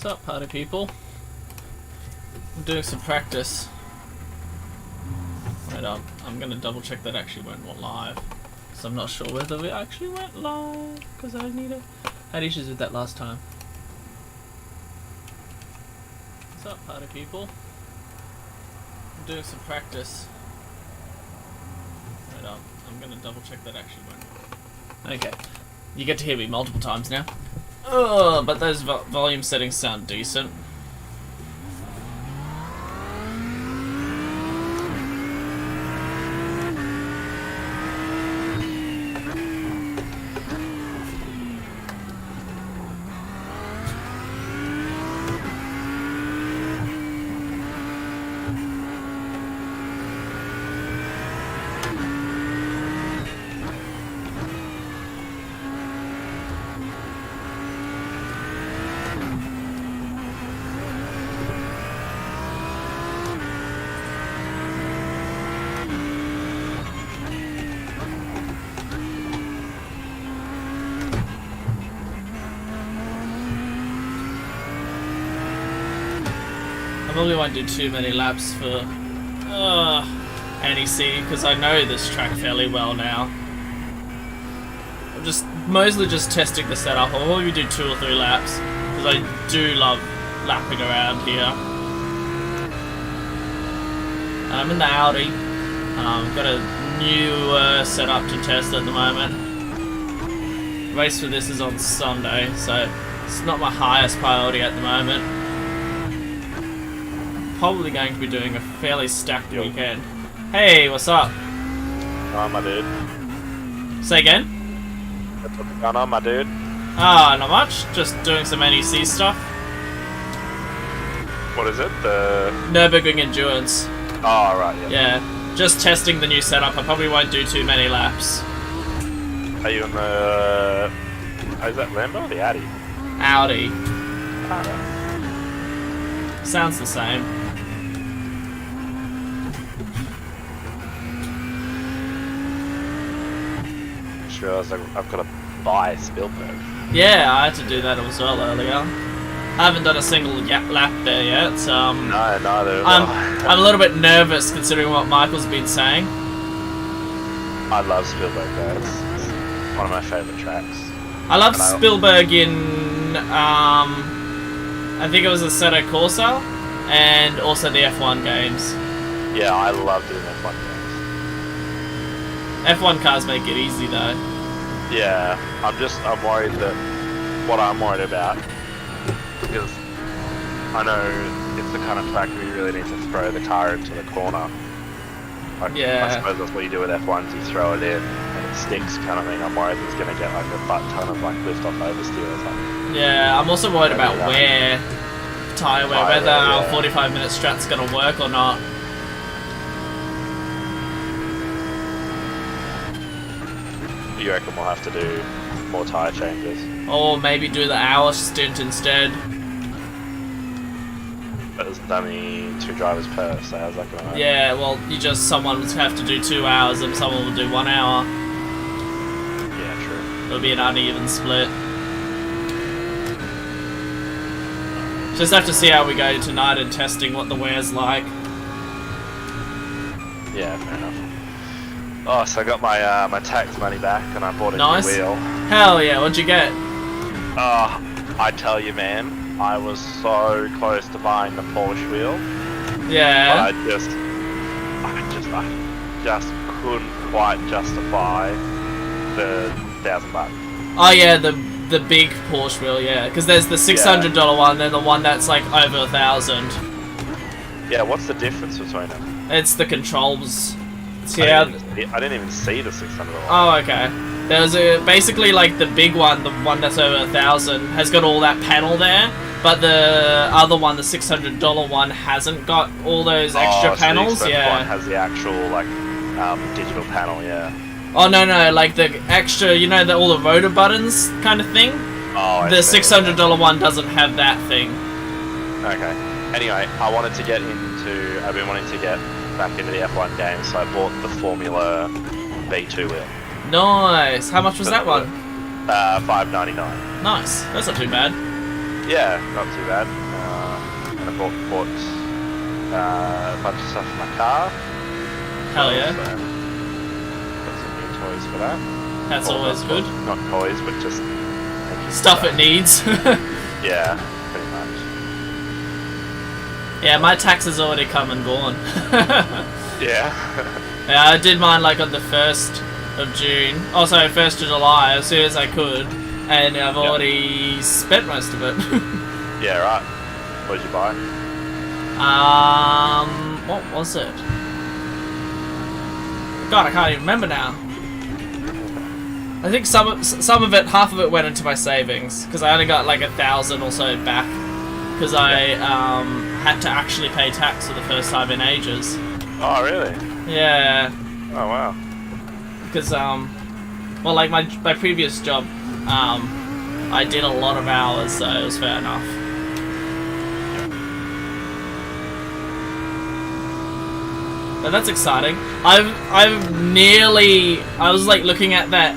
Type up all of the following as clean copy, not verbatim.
What's up, party people? I'm doing some practice. Wait up, I'm gonna double check that actually went live. So I'm not sure whether it actually went live, because I had issues with that last time. What's up, party people? I'm doing some practice. Wait up, I'm gonna double check that actually went. Okay, you get to hear me multiple times now. Oh, but those volume settings sound decent. I probably won't do too many laps for NEC because I know this track fairly well now. I'm just mostly just testing the setup. I'll probably do 2 or 3 laps because I do love lapping around here. I'm in the Audi. Got a new setup to test at the moment. Race for this is on Sunday, so it's not my highest priority at the moment. Probably going to be doing a fairly stacked weekend. Hey, what's up? Oh, my dude. Say again? What's going on, my dude? Ah, not much. Just doing some NEC stuff. What is it? The Nürburgring Endurance. Oh, right, yeah. Yeah, just testing the new setup. I probably won't do too many laps. Are you in the... Oh, is that Lambo or the Audi? Audi. Oh. Sounds the same. Just realised I've got to buy Spielberg. Yeah, I had to do that as well earlier. I haven't done a single lap there yet. No, neither. I'm a little bit nervous considering what Michael's been saying. I love Spielberg though. It's one of my favourite tracks. I love Spielberg in I think it was Assetto Corsa and also the F1 games. Yeah, I love doing F1 games. F1 cars make it easy though. Yeah, I'm worried that what I'm worried about, because I know it's the kind of track where you really need to throw the car into the corner. Like, Yeah. I suppose that's what you do with F1s, you throw it in and it stinks kind of thing. I'm worried it's going to get like a butt ton of like lift off oversteer or something. Yeah, I'm also worried about tyre wear, whether our 45-minute strat's going to work or not. You reckon we'll have to do more tyre changes? Or maybe do the hour stint instead. But there's only 2 drivers per, so how's that going to work? Yeah, well, someone will have to do 2 hours and someone will do 1 hour. Yeah, true. It'll be an uneven split. Just have to see how we go tonight and testing what the wear's like. Yeah, fair enough. Oh, so I got my my tax money back and I bought a Nice. new wheel. Hell yeah, what'd you get? Oh, I tell you, man, I was so close to buying the Porsche wheel. Yeah. But I just couldn't quite justify the $1,000. Oh yeah, the big Porsche wheel, yeah. Because there's the $600 one, then the one that's like over 1,000. Yeah, what's the difference between them? It's the controls. I didn't even see the $600 one. Oh, okay. There's basically like the big one, the one that's over 1,000, has got all that panel there, but the other one, the $600 one, hasn't got all those extra panels. The yeah. one has the actual like digital panel. Yeah. Oh no, like the extra, all the rotor buttons kind of thing. Oh. The $600 one doesn't have that thing. Okay. Anyway, I've been wanting to get back into the F1 game, so I bought the Formula V2 wheel. Nice. How much was that one? $5.99. Nice. That's not too bad. Yeah, not too bad. And I bought a bunch of stuff for my car. Hell yeah. So, got some new toys for that. That's Or always good. Not toys, but just Stuff it needs. Yeah, pretty much. Yeah, my tax has already come and gone. Yeah. Yeah, I did mine like on the 1st of June. Oh, sorry, 1st of July, as soon as I could. And I've already spent most of it. Yeah, right. What did you buy? What was it? God, I can't even remember now. I think some of it, half of it went into my savings because I only got like 1,000 or so back because I had to actually pay tax for the first time in ages. Oh, really? Yeah. Oh, wow. Because well, like my previous job, I did a lot of hours, so it was fair enough. But that's exciting. I was like looking at that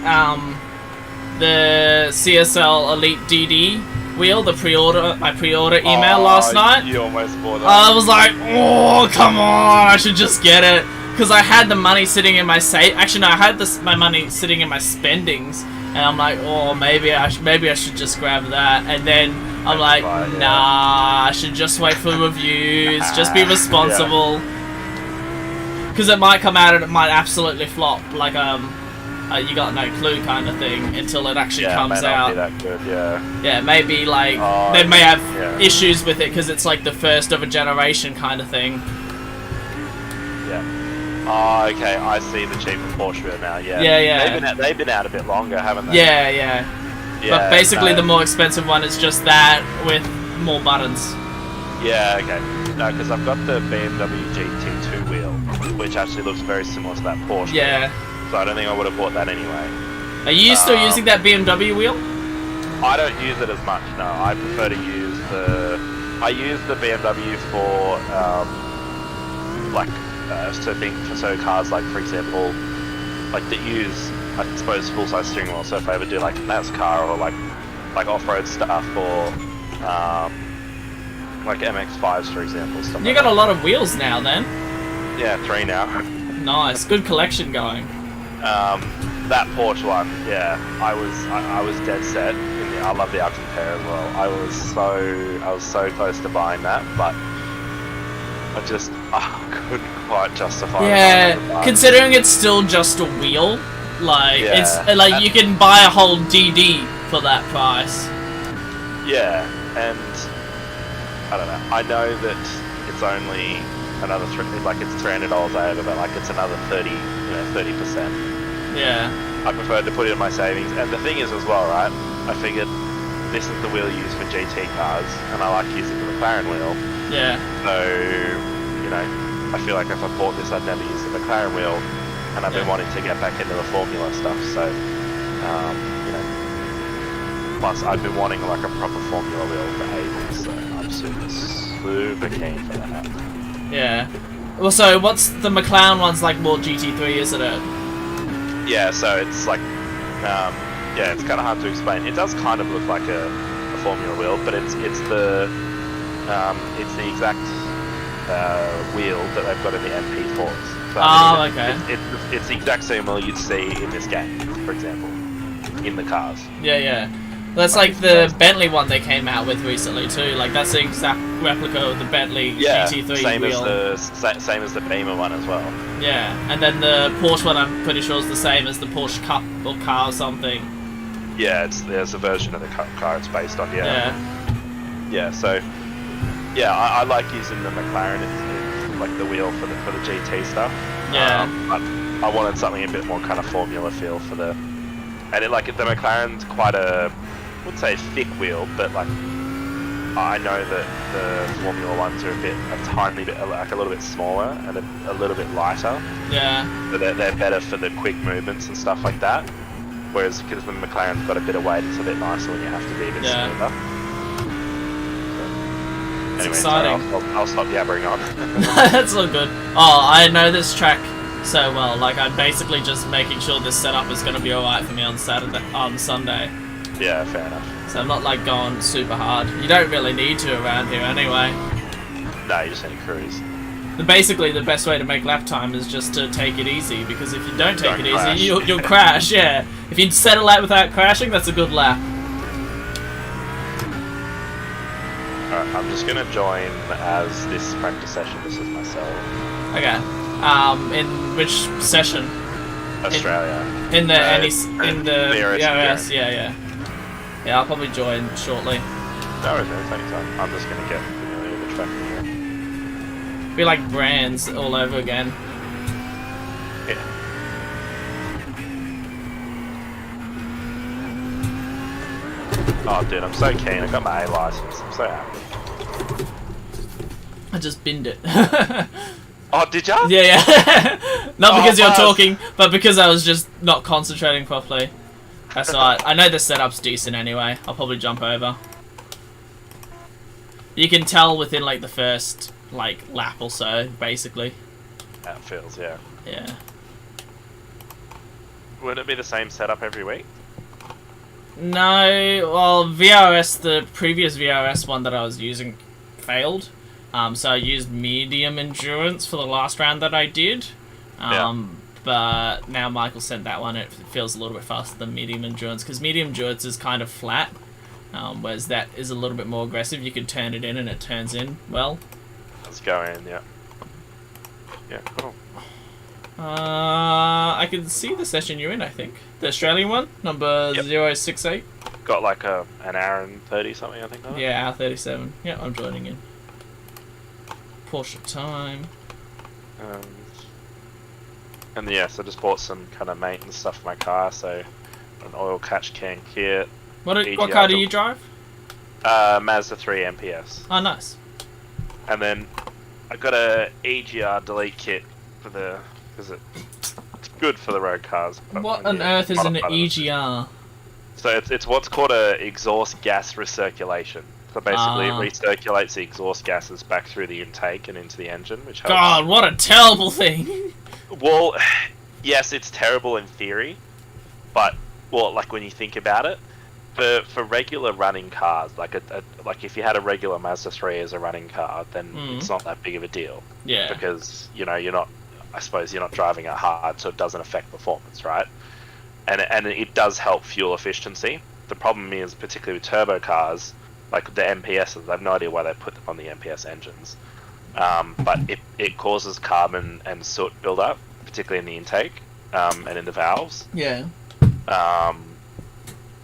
the CSL Elite DD wheel, my pre-order email last night. You almost bought that. I was like, oh come on, I should just get it because I had the money sitting in my Actually, no, I had my money sitting in my spendings, and I'm like, oh maybe I should just grab that, and then I'm like, nah, I should just wait for reviews, just be responsible. Yeah. Because it might come out and it might absolutely flop, like you got no clue kind of thing until it actually comes out. It may not be that good, yeah. Yeah, maybe like they may have issues with it because it's like the first of a generation kind of thing. Yeah. Oh, okay. I see the cheaper Porsche now. Yeah. Yeah. They've been out a bit longer, haven't they? Yeah. But basically, the more expensive one is just that with more buttons. Yeah. Okay. No, because I've got the BMW GT2 wheel, which actually looks very similar to that Porsche. Yeah. So I don't think I would have bought that anyway. Are you still using that BMW wheel? I don't use it as much. No, I prefer to use I use the BMW for so cars like, for example, like that use, I suppose, full-size steering wheel. So if I ever do like NASCAR or like off-road stuff or like MX-5s, for example. Stuff you got a lot of wheels now, then. Yeah, 3 now. Nice, good collection going. That Porsche one, yeah, I was dead set. I love the Alcantara as well. I was so close to buying that, but I couldn't quite justify it. Yeah, considering it's still just a wheel, like it's like you can buy a whole DD for that price. Yeah, and I don't know. I know that it's only another it's $300 over, but like it's another 30%. Yeah. I preferred to put it in my savings, and the thing is as well, right? I figured this is the wheel used for GT cars, and I like using the McLaren wheel. Yeah. So, I feel like if I bought this, I'd never use the McLaren wheel, and I've been wanting to get back into the Formula stuff. So, plus I've been wanting like a proper Formula wheel for ages, so I'm super keen for that. Yeah. Well, so what's the McLaren one's like more GT3, isn't it? Yeah, so it's like, it's kind of hard to explain. It does kind of look like a Formula wheel, but it's the exact wheel that they've got in the MP4s. So okay. It's the exact same wheel you'd see in this game, for example, in the cars. Yeah. That's like the Bentley one they came out with recently too. Like that's the exact replica of the Bentley GT3 wheel. Same as the Beamer one as well. Yeah, and then the Porsche one I'm pretty sure is the same as the Porsche Cup or car or something. Yeah, there's a version of the car it's based on. Yeah. So I like using the McLaren. It's like the wheel for the GT stuff. Yeah. But I wanted something a bit more kind of Formula feel for the, and the McLaren's quite a, I wouldn't say thick wheel, but like I know that the Formula ones are a tiny bit, like a little bit smaller and a little bit lighter. Yeah. So they're better for the quick movements and stuff like that. Whereas because the McLaren's got a bit of weight, it's a bit nicer when you have to be a bit smoother. So, anyway, exciting. Sorry, I'll stop yabbering on. That's all good. Oh, I know this track so well. Like I'm basically just making sure this setup is going to be alright for me on Sunday. Yeah, fair enough. So I'm not like going super hard. You don't really need to around here anyway. No, you just need to cruise. Basically, the best way to make lap time is just to take it easy, because if you don't take it crash. easy, you'll crash, yeah. If you set a lap without crashing, that's a good lap. Alright, I'm just gonna join as this practice session. This is myself. Okay. In which session? Australia. In the VRS VRS, yeah. Yeah, I'll probably join shortly. No worries, man, it's anytime. I'm just gonna get familiar with the track here. Be like brands all over again. Yeah. Oh, dude, I'm so keen. I got my A license. I'm so happy. I just binned it. Oh, did ya? Yeah. Not because you're Buzz. talking, but because I was just not concentrating properly. That's alright. I know the setup's decent anyway. I'll probably jump over. You can tell within like the first like lap or so, basically. That feels, yeah. Yeah. Would it be the same setup every week? No, well, VRS, the previous VRS one that I was using failed. So I used medium endurance for the last round that I did. But now Michael sent that one. It feels a little bit faster than medium endurance, because medium endurance is kind of flat, whereas that is a little bit more aggressive. You can turn it in and it turns in well. Let's go in, yeah. Yeah, cool. I can see the session you're in, I think. The Australian one, number 068. Got like an hour and 30 something, I think. Yeah, hour 37. Yeah, I'm joining in. Porsche time. And yes, I just bought some kind of maintenance stuff for my car, so an oil catch can kit. What car do you drive? Mazda 3 MPS. Oh, nice. And then I got a EGR delete kit for the, because it's good for the road cars. What on earth is an EGR? So it's what's called a exhaust gas recirculation. So basically, it recirculates the exhaust gases back through the intake and into the engine, which helps. God, what a terrible thing! Well, yes, it's terrible in theory, but like when you think about it, for regular running cars, like if you had a regular Mazda 3 as a running car, then it's not that big of a deal. Yeah. Because you're not, I suppose you're not driving it hard, so it doesn't affect performance, right? And it does help fuel efficiency. The problem is, particularly with turbo cars, like the MPSs, I have no idea why they put them on the MPS engines. But it causes carbon and soot buildup, particularly in the intake and in the valves. Yeah.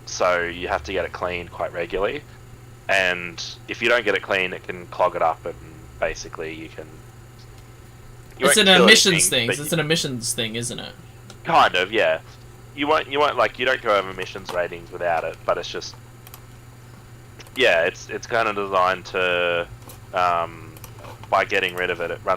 So you have to get it cleaned quite regularly. And if you don't get it clean, it can clog it up, and basically you can... It's an emissions thing. It's an emissions thing, isn't it? Kind of, yeah. You won't like, you don't go over emissions ratings without it, but it's just... Yeah, it's kind of designed to... by getting rid of it, it runs